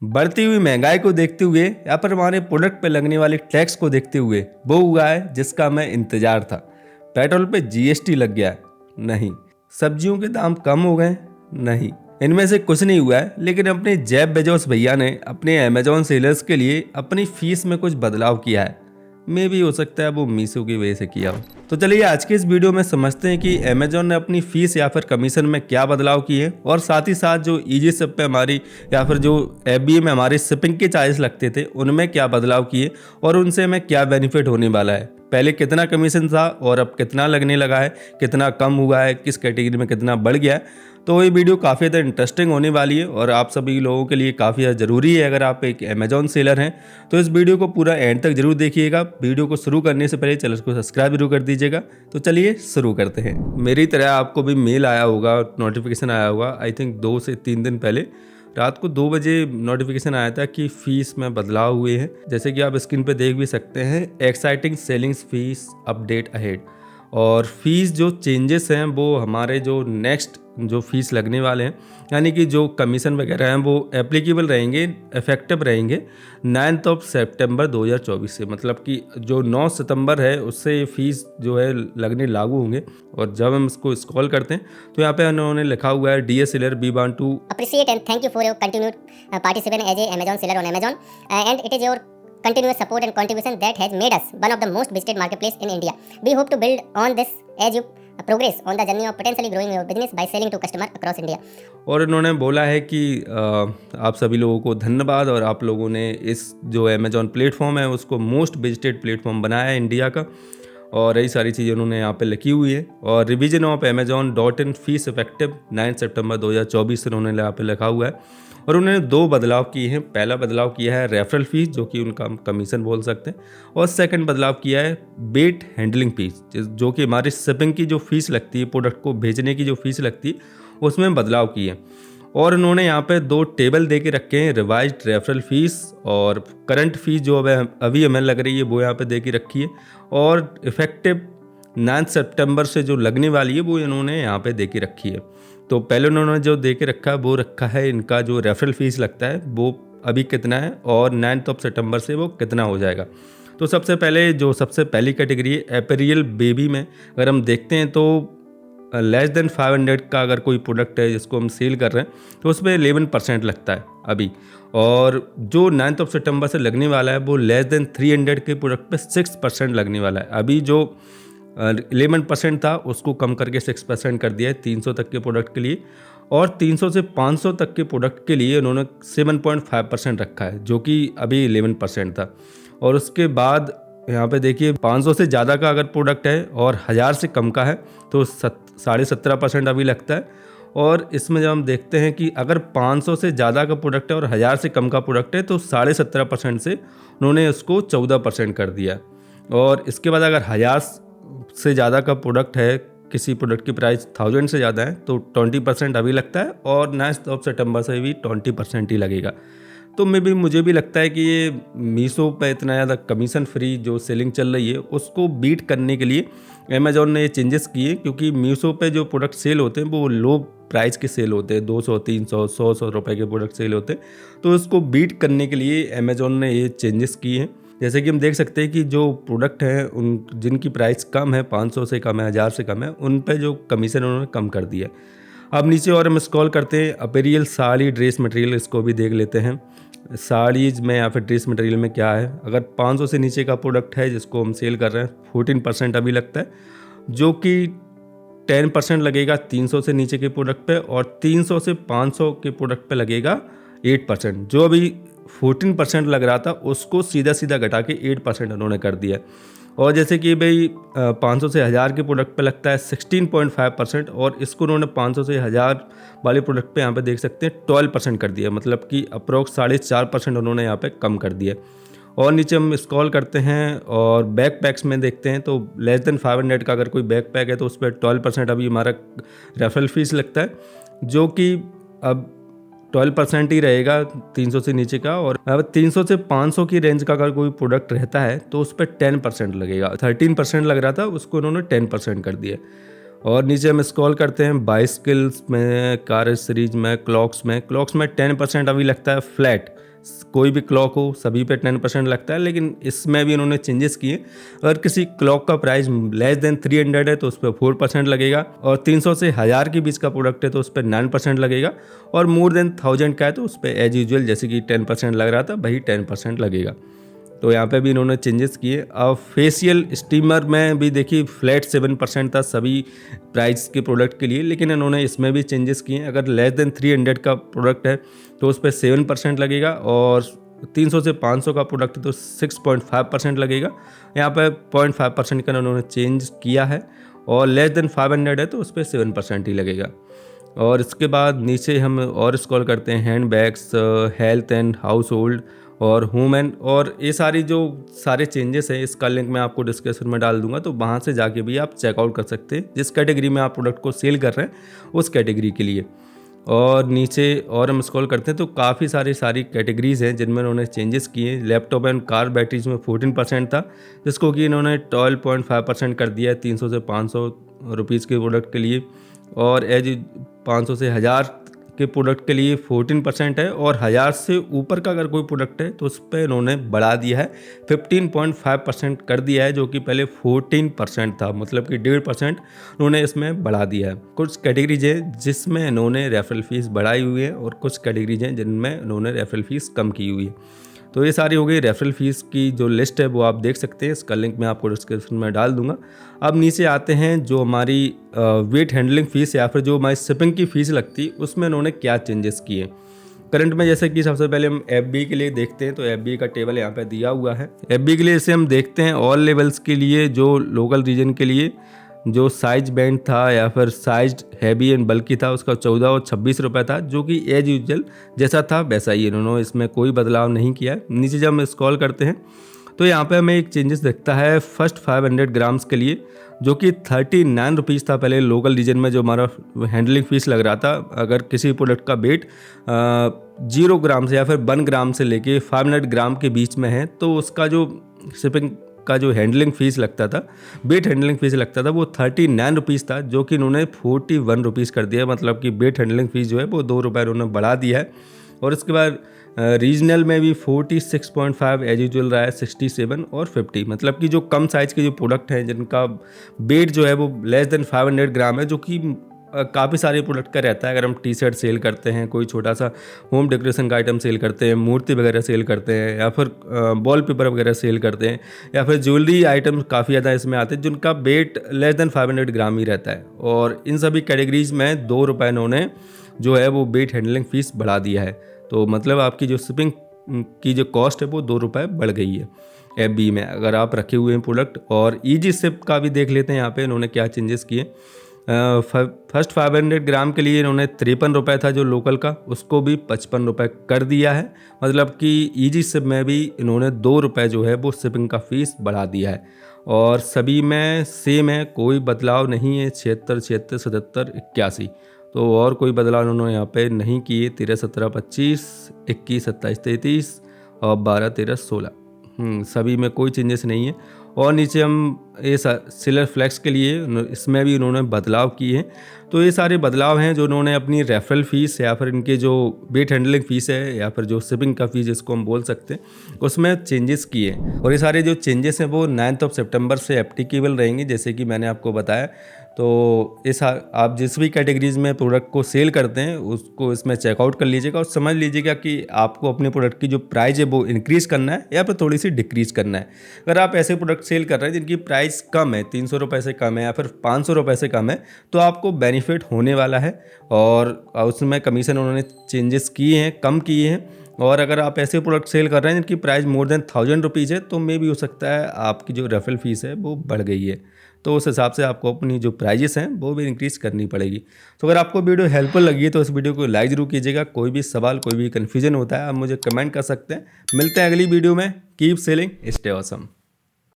बढ़ती हुई महंगाई को देखते हुए या फिर हमारे प्रोडक्ट पे लगने वाले टैक्स को देखते हुए वो हुआ है जिसका मैं इंतजार था। पेट्रोल पे जीएसटी लग गया है? नहीं। सब्जियों के दाम कम हो गए? नहीं। इनमें से कुछ नहीं हुआ है, लेकिन अपने जेफ बेजोस भैया ने अपने अमेजॉन सेलर्स के लिए अपनी फीस में कुछ बदलाव किया है। मे भी हो सकता है वो मीशो की वजह से किया हो। तो चलिए आज के इस वीडियो में समझते हैं कि अमेजॉन ने अपनी फीस या फिर कमीशन में क्या बदलाव किए और साथ ही साथ जो ईजी शिप पे हमारी या फिर जो एफबीए में हमारे शिपिंग के चार्जेस लगते थे उनमें क्या बदलाव किए और उनसे हमें क्या बेनिफिट होने वाला है। पहले कितना कमीशन था और अब कितना लगने लगा है, कितना कम हुआ है, किस कैटेगरी में कितना बढ़ गया है। तो ये वीडियो काफ़ी ज़्यादा इंटरेस्टिंग होने वाली है और आप सभी लोगों के लिए काफ़ी ज़्यादा ज़रूरी है। अगर आप एक अमेजॉन सेलर हैं तो इस वीडियो को पूरा एंड तक जरूर देखिएगा। वीडियो को शुरू करने से पहले चैनल को सब्सक्राइब जरूर कर दीजिएगा। तो चलिए शुरू करते हैं। मेरी तरह आपको भी मेल आया होगा, नोटिफिकेशन आया होगा, आई थिंक 2 से 3 दिन पहले रात को 2 बजे नोटिफिकेशन आया था कि फीस में बदलाव हुए हैं। जैसे कि आप स्क्रीन पे देख भी सकते हैं, exciting ceilings fees update ahead. और फीस जो चेंजेस हैं वो हमारे जो नेक्स्ट जो फीस लगने वाले हैं, यानी कि जो कमीशन वगैरह हैं वो एप्लीकेबल रहेंगे, इफेक्टिव रहेंगे 9 सितंबर 2024 से। मतलब कि जो 9 सितंबर है उससे ये फीस जो है लगने लागू होंगे। और जब हम इसको स्क्रॉल करते हैं तो यहाँ पे उन्होंने लिखा हुआ है dear seller we want to appreciate and thank you for your continued participation as a Amazon seller on Amazon, and it is your continuous support and contribution that has made us one of the most visited marketplace in India. We hope to build on this as you progress on the journey of potentially growing your business by selling to customer across India. और इन्होंने बोला है कि आप सभी लोगों को धन्यवाद और आप लोगों ने इस जो अमेजॉन प्लेटफॉर्म है उसको मोस्ट विजिटेड प्लेटफॉर्म बनाया है इंडिया का। और यही सारी चीज़ें उन्होंने यहाँ पे लिखी हुई है। और revision of amazon.in fees effective 9 सितंबर 2024 से उन्होंने यहाँ पे लिखा हुआ है। और उन्होंने 2 बदलाव किए हैं। पहला बदलाव किया है रेफरल फीस, जो कि उनका कमीशन बोल सकते हैं, और सेकंड बदलाव किया है वेट हैंडलिंग फीस, जो कि हमारी शिपिंग की जो फीस लगती है, प्रोडक्ट को भेजने की जो फीस लगती है, उसमें बदलाव किए। और उन्होंने यहाँ पे 2 टेबल दे के रखे हैं, रिवाइज्ड रेफरल फीस और करंट फीस जो अभी हमें लग रही है वो यहाँ पे दे के रखी है। और इफेक्टिव 9 सितंबर से जो लगने वाली है वो इन्होंने यहाँ पे दे के रखी है। तो पहले उन्होंने जो दे के रखा है वो रखा है इनका जो रेफरल फीस लगता है वो अभी कितना है और 9 सितंबर से वो कितना हो जाएगा। तो सबसे पहली कैटेगरी है एपेरियल बेबी में। अगर हम देखते हैं तो लेस देन 500 का अगर कोई प्रोडक्ट है जिसको हम सेल कर रहे हैं तो उसमें 11% लगता है अभी। और जो 9 सितंबर से लगने वाला है वो लेस देन 300 के प्रोडक्ट पे 6% लगने वाला है। अभी जो 11% था उसको कम करके 6% कर दिया है 300 तक के प्रोडक्ट के लिए। और 300 से 500 तक के प्रोडक्ट के लिए उन्होंने 7.5% रखा है, जो कि अभी 11% था। और उसके बाद यहाँ पे देखिए 500 से ज़्यादा का अगर प्रोडक्ट है और 1000 से कम का है तो 17.5% अभी लगता है। और इसमें जब हम देखते हैं कि अगर 500 से ज़्यादा का प्रोडक्ट है और 1000 से कम का प्रोडक्ट है तो 17.5% से उन्होंने उसको 14% कर दिया। और इसके बाद अगर 1000 से ज़्यादा का प्रोडक्ट है, किसी प्रोडक्ट की प्राइस 1000 से ज़्यादा है तो 20% अभी लगता है और 9 सितंबर से भी 20% ही लगेगा। तो मुझे भी लगता है कि ये मीशो पे इतना ज़्यादा कमीशन फ्री जो सेलिंग चल रही है उसको बीट करने के लिए अमेजॉन ने ये चेंजेस किए, क्योंकि मीशो पे जो प्रोडक्ट सेल होते हैं वो लो प्राइस के सेल होते हैं, 200, 300, 100 रुपए के प्रोडक्ट सेल होते हैं। तो इसको बीट करने के लिए अमेजॉन ने ये चेंजेस किए हैं। जैसे कि हम देख सकते हैं कि जो प्रोडक्ट हैं उन जिनकी प्राइस कम है, 500 से कम है, 1000 से कम है, उन पे जो कमीशन उन्होंने कम कर दिया है। अब नीचे और हम स्क्रॉल करते हैं, अपीरियल साड़ी ड्रेस मटेरियल, इसको भी देख लेते हैं। साड़ीज़ में या फिर ड्रेस मटेरियल में क्या है, अगर 500 से नीचे का प्रोडक्ट है जिसको हम सेल कर रहे हैं 14% अभी लगता है, जो कि 10% लगेगा 300 से नीचे के प्रोडक्ट पे, और 300 से 500 के प्रोडक्ट पे लगेगा 8%। जो अभी 14% लग रहा था उसको सीधा घटा के 8% उन्होंने कर दिया। और जैसे कि भाई 500 से 1000 के प्रोडक्ट पे लगता है 16.5%, और इसको उन्होंने 500 से 1000 वाले प्रोडक्ट पे यहाँ पे देख सकते हैं 12% कर दिया। मतलब कि अप्रोक्स 4.5% उन्होंने यहाँ पे कम कर दिया। और नीचे हम स्क्रॉल करते हैं और बैक पैक्स में देखते हैं तो लेस देन 500 का अगर कोई बैक पैक है तो उस पर 12% अभी हमारा रेफरल फीस लगता है, जो कि अब 12% ही रहेगा 300 से नीचे का। और अब 300 से 500 की रेंज का अगर कोई प्रोडक्ट रहता है तो उस पर 10% लगेगा। 13% लग रहा था, उसको उन्होंने 10% कर दिया। और नीचे हम स्क्रॉल करते हैं बाइसिकल्स में, कार सीरीज में, क्लॉक्स में 10% अभी लगता है फ्लैट, कोई भी क्लॉक हो सभी पे 10% लगता है, लेकिन इसमें भी इन्होंने चेंजेस किए। अगर किसी क्लॉक का प्राइस लेस देन 300 है तो उस पर 4% लगेगा, और 300 से 1000 के बीच का प्रोडक्ट है तो उस पर 9% लगेगा, और मोर देन 1000 का है तो उस पर एज यूजुअल जैसे कि 10% लग रहा था वही 10% लगेगा। तो यहाँ पे भी इन्होंने चेंजेस किए। अब फेशियल स्टीमर में भी देखिए फ्लैट 7% था सभी प्राइस के प्रोडक्ट के लिए, लेकिन इन्होंने इसमें भी चेंजेस किए। अगर लेस देन 300 का प्रोडक्ट है तो उस पर 7% लगेगा, और 300 से 500 का प्रोडक्ट है तो 6.5% लगेगा। यहाँ पे 0.5% का इन्होंने चेंज किया है, और लेस देन 500 है तो उस पर 7% ही लगेगा। और इसके बाद नीचे हम और स्क्रॉल करते हैं, hand bags, health and house hold और होम एंड, और ये सारे चेंजेस हैं। इसका लिंक मैं आपको डिस्क्रिप्शन में डाल दूंगा, तो वहाँ से जाके भी आप चेकआउट कर सकते हैं जिस कैटेगरी में आप प्रोडक्ट को सेल कर रहे हैं उस कैटेगरी के लिए। और नीचे और हम स्क्रॉल करते हैं तो काफ़ी सारी कैटेगरीज़ हैं जिनमें उन्होंने चेंजेस किए। लैपटॉप एंड कार बैटरीज में 14% था, जिसको कि इन्होंने 12.5% कर दिया है 300 से 500 रुपीज़ के प्रोडक्ट के लिए। और एज 500 से 1000 के प्रोडक्ट के लिए 14% है, और 1000 से ऊपर का अगर कोई प्रोडक्ट है तो उस पर इन्होंने बढ़ा दिया है 15.5% कर दिया है, जो कि पहले 14% था, मतलब कि 1.5% उन्होंने इसमें बढ़ा दिया है। कुछ कैटेगरीज हैं जिसमें इन्होंने रेफरल फीस बढ़ाई हुई है, और कुछ कैटेगरीज हैं जिनमें इन्होंने रेफरल फीस कम की हुई है। तो ये सारी हो गई रेफरल फीस की जो लिस्ट है, वो आप देख सकते हैं। इसका लिंक मैं आपको डिस्क्रिप्शन में डाल दूंगा। अब नीचे आते हैं, जो हमारी वेट हैंडलिंग फ़ीस या फिर जो हमारी शिपिंग की फ़ीस लगती है उसमें इन्होंने क्या चेंजेस किए करंट में। जैसे कि सबसे पहले हम FB के लिए देखते हैं, तो FB का टेबल यहाँ पे दिया हुआ है। FB के लिए जैसे हम देखते हैं ऑल लेवल्स के लिए, जो लोकल रीजन के लिए जो साइज बैंड था या फिर साइज हैवी एंड बल्कि था उसका 14 और 26 रुपये था, जो कि एज यूजुअल जैसा था वैसा ही इन्होंने इसमें कोई बदलाव नहीं किया है। नीचे जब हम स्क्रॉल करते हैं तो यहाँ पे हमें एक चेंजेस दिखता है फर्स्ट 500 ग्राम्स के लिए, जो कि 39 रुपीज़ था पहले लोकल रीजन में जो हमारा हैंडलिंग फ़ीस लग रहा था। अगर किसी प्रोडक्ट का वेट 0 ग्राम से या फिर 1 ग्राम से लेके 500 ग्राम के बीच में है तो उसका जो शिपिंग का जो हैंडलिंग फ़ीस लगता था, वेट हैंडलिंग फ़ीस लगता था, वो 39 रुपीज़ था, जो कि इन्होंने 41 रुपीज़ कर दिया। मतलब कि वेट हैंडलिंग फ़ीस जो है वो 2 रुपये उन्होंने बढ़ा दिया है। और उसके बाद रीजनल में भी 46.5 एज यूजुअल रहा है, 67 और 50। मतलब कि जो कम साइज़ के जो प्रोडक्ट हैं जिनका वेट जो है वो लेस देन 500 ग्राम है, जो कि काफ़ी सारे प्रोडक्ट का रहता है। अगर हम टी शर्ट सेल करते हैं, कोई छोटा सा होम डेकोरेशन का आइटम सेल करते हैं, मूर्ति वगैरह सेल करते हैं, या फिर वॉल पेपर वगैरह सेल करते हैं, या फिर ज्वेलरी आइटम काफ़ी ज़्यादा इसमें आते हैं जिनका वेट लेस देन 500 ग्राम ही रहता है। और इन सभी कैटेगरीज में 2 रुपये इन्होंने जो है वो वेट हैंडलिंग फ़ीस बढ़ा दिया है। तो मतलब आपकी जो शिपिंग की जो कॉस्ट है वो 2 रुपये बढ़ गई है FB में अगर आप रखे हुए हैं प्रोडक्ट। और ईजी शिप का भी देख लेते हैं यहाँ पे इन्होंने क्या चेंजेस किए। फर्स्ट 500 ग्राम के लिए इन्होंने 53 रुपये था जो लोकल का, उसको भी 55 रुपये कर दिया है। मतलब कि ईजी शिप में भी इन्होंने 2 रुपये जो है वो शिपिंग का फ़ीस बढ़ा दिया है। और सभी में सेम है, कोई बदलाव नहीं है। 76, 76, 77, 81, तो और कोई बदलाव उन्होंने यहाँ पे नहीं किए। 13, 17, 25, 21, 27, 33 और 12, 13, 16, सभी में कोई चेंजेस नहीं है। और नीचे हम ये सेलर फ्लैक्स के लिए इसमें भी उन्होंने बदलाव किए हैं। तो ये सारे बदलाव हैं जो उन्होंने अपनी रेफरल फ़ीस या फिर इनके जो वेट हैंडलिंग फ़ीस है या फिर जो शिपिंग का फ़ीस जिसको हम बोल सकते हैं उसमें चेंजेस किए। और ये सारे जो चेंजेस हैं वो 9 सितंबर से एप्लीकेबल रहेंगे, जैसे कि मैंने आपको बताया। तो इस आप जिस भी कैटेगरीज में प्रोडक्ट को सेल करते हैं उसको इसमें चेकआउट कर लीजिएगा और समझ लीजिएगा कि आपको अपने प्रोडक्ट की जो प्राइस है वो इंक्रीज़ करना है या फिर थोड़ी सी डिक्रीज़ करना है। अगर आप ऐसे प्रोडक्ट सेल कर रहे हैं जिनकी प्राइस कम है, 300 रुपये से कम है या फिर 500 रुपये से कम है, तो आपको बेनिफिट होने वाला है। और उसमें कमीशन उन्होंने चेंजेस किए हैं, कम किए हैं। और अगर आप ऐसे प्रोडक्ट सेल कर रहे हैं जिनकी प्राइस मोर देन 1000 रुपीज़ है, तो मे भी हो सकता है आपकी जो रेफरल फीस है वो बढ़ गई है। तो उस हिसाब से आपको अपनी जो प्राइजेस हैं वो भी इंक्रीज़ करनी पड़ेगी। तो अगर आपको वीडियो हेल्पफुल लगी है तो इस वीडियो को लाइक जरूर कीजिएगा। कोई भी सवाल, कोई भी कन्फ्यूजन होता है आप मुझे कमेंट कर सकते हैं। मिलते हैं अगली वीडियो में। Keep selling, stay awesome.